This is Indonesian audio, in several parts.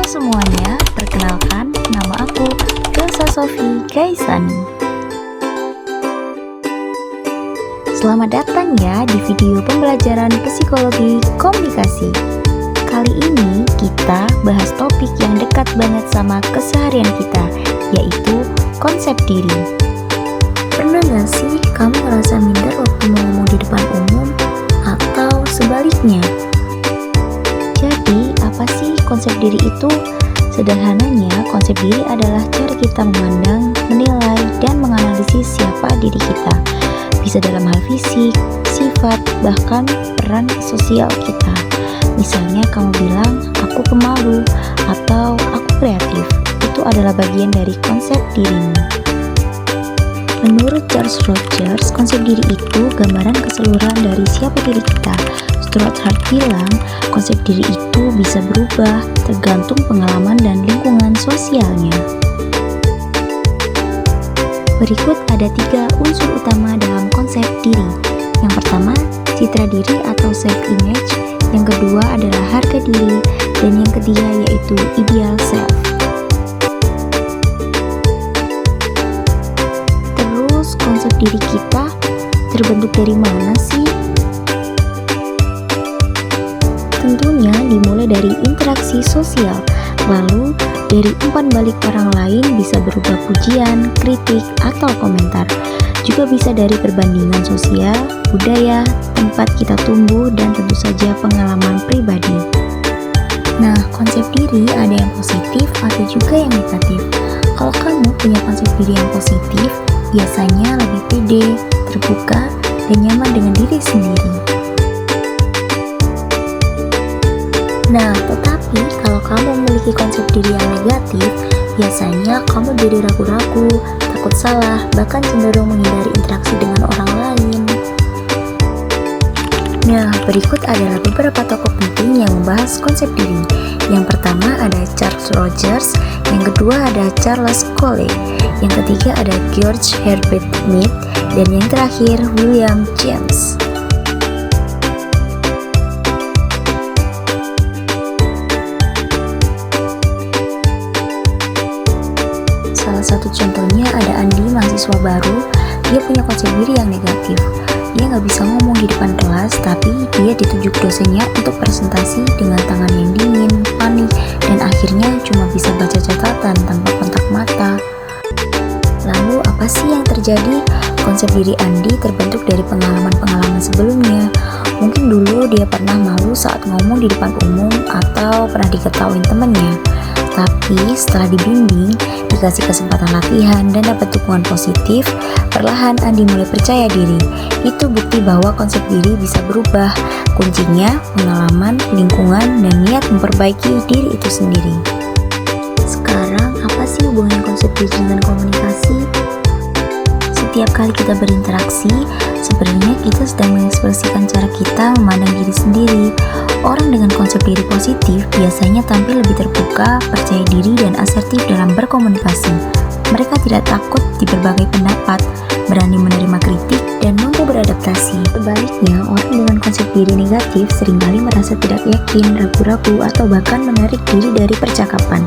semuanya, perkenalkan nama aku Elsa Sofi Gaisani. Selamat datang ya di video pembelajaran psikologi komunikasi. Kali ini kita bahas topik yang dekat banget sama keseharian kita, yaitu konsep diri. Pernah gak sih kamu ngerasa minder waktu mau ngomong di depan umum atau sebaliknya? Jadi, apa sih konsep diri itu? Sederhananya, konsep diri adalah cara kita memandang, menilai, dan menganalisis siapa diri kita. Bisa dalam hal fisik, sifat, bahkan peran sosial kita. Misalnya kamu bilang, aku pemalu, atau aku kreatif. Itu adalah bagian dari konsep dirimu. Menurut Charles Rogers, konsep diri itu gambaran keseluruhan dari siapa diri kita. Stuart Hart bilang, konsep diri itu bisa berubah tergantung pengalaman dan lingkungan sosialnya. Berikut ada 3 unsur utama dalam konsep diri. Yang pertama, citra diri atau self-image. Yang kedua adalah harga diri. Dan yang ketiga yaitu ideal self. Terus, konsep diri kita terbentuk dari mana sih? Tentunya dimulai dari interaksi sosial, lalu dari umpan balik orang lain bisa berupa pujian, kritik, atau komentar. Juga bisa dari perbandingan sosial, budaya, tempat kita tumbuh, dan tentu saja pengalaman pribadi. Nah, konsep diri ada yang positif, ada juga yang negatif. Kalau kamu punya konsep diri yang positif, biasanya lebih pede, terbuka, dan nyaman dengan diri sendiri. Nah, tetapi kalau kamu memiliki konsep diri yang negatif, biasanya kamu jadi ragu-ragu, takut salah, bahkan cenderung menghindari interaksi dengan orang lain. Nah, berikut adalah beberapa tokoh penting yang membahas konsep diri. Yang pertama ada Charles Rogers, yang kedua ada Charles Cole, yang ketiga ada George Herbert Mead, dan yang terakhir William James. Salah satu contohnya ada Andi, mahasiswa baru. Dia punya konsep diri yang negatif. Dia nggak bisa ngomong di depan kelas, tapi dia ditunjuk dosennya untuk presentasi dengan tangan yang dingin, panik, dan akhirnya cuma bisa baca catatan tanpa kontak mata. Lalu apa sih yang terjadi? Konsep diri Andi terbentuk dari pengalaman-pengalaman sebelumnya. Mungkin dulu dia pernah malu saat ngomong di depan umum atau pernah diketawain temannya. Tapi setelah dibimbing, dikasih kesempatan latihan dan dapat dukungan positif, perlahan Andi mulai percaya diri. Itu bukti bahwa konsep diri bisa berubah. Kuncinya pengalaman, lingkungan, dan niat memperbaiki diri itu sendiri. Sekarang, apa sih hubungan konsep diri dengan komunikasi? Setiap kali kita berinteraksi, sebenarnya kita sedang mengekspresikan cara kita memandang diri sendiri. Orang dengan konsep diri positif biasanya tampil lebih terbuka, percaya diri, dan asertif dalam berkomunikasi. Mereka tidak takut di berbagai pendapat, berani menerima kritik, dan mampu beradaptasi. Sebaliknya, orang dengan konsep diri negatif seringkali merasa tidak yakin, ragu-ragu, atau bahkan menarik diri dari percakapan.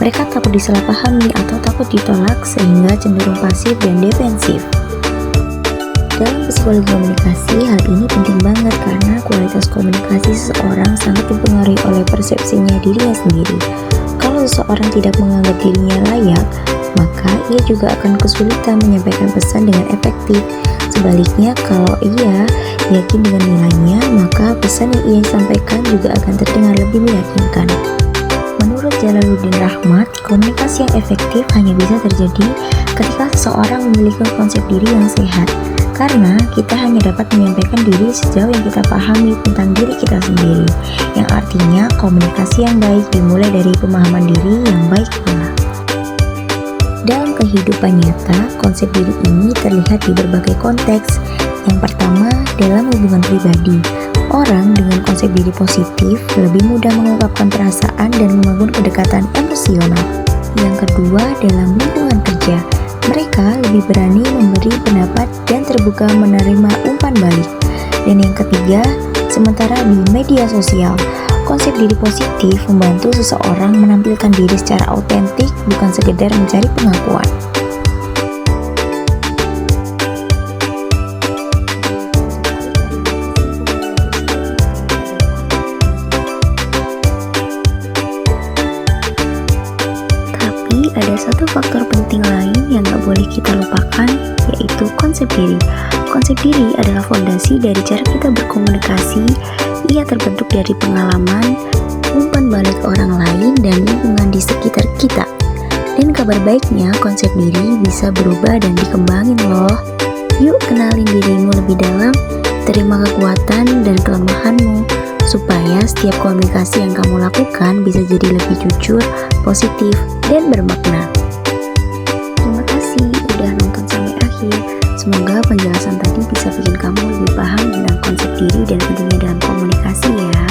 Mereka takut disalahpahami atau takut ditolak sehingga cenderung pasif dan defensif. Dalam psikologi komunikasi, hal ini penting banget karena kualitas komunikasi seseorang sangat dipengaruhi oleh persepsinya dirinya sendiri. Kalau seseorang tidak menganggap dirinya layak, maka ia juga akan kesulitan menyampaikan pesan dengan efektif. Sebaliknya, kalau ia yakin dengan nilainya, maka pesan yang ia sampaikan juga akan terdengar lebih meyakinkan. Menurut Jalaluddin Rahmat, komunikasi yang efektif hanya bisa terjadi ketika seseorang memiliki konsep diri yang sehat. Karena kita hanya dapat menyampaikan diri sejauh yang kita pahami tentang diri kita sendiri. Yang artinya komunikasi yang baik dimulai dari pemahaman diri yang baik pula. Dalam kehidupan nyata, konsep diri ini terlihat di berbagai konteks. Yang pertama, dalam hubungan pribadi. Orang dengan konsep diri positif lebih mudah mengungkapkan perasaan dan membangun kedekatan emosional. Yang kedua, dalam lingkungan kerja. Mereka lebih berani memberi pendapat dan terbuka menerima umpan balik. Dan yang ketiga, Sementara di media sosial, konsep diri positif membantu seseorang menampilkan diri secara autentik, bukan sekedar mencari pengakuan. Tapi ada satu faktor penting lain yang gak boleh kita lupakan, yaitu konsep diri. Konsep diri adalah fondasi dari cara kita berkomunikasi. Ia terbentuk dari pengalaman, umpan balik orang lain, dan lingkungan di sekitar kita. Dan kabar baiknya, konsep diri bisa berubah dan dikembangin loh. Yuk kenalin dirimu lebih dalam, terima kekuatan dan kelemahanmu, supaya setiap komunikasi yang kamu lakukan bisa jadi lebih jujur, positif, dan bermakna. Terima kasih udah nonton sampai akhir. Semoga penjelasan tadi bisa bikin kamu lebih paham tentang konsep diri dan pentingnya dalam komunikasi ya.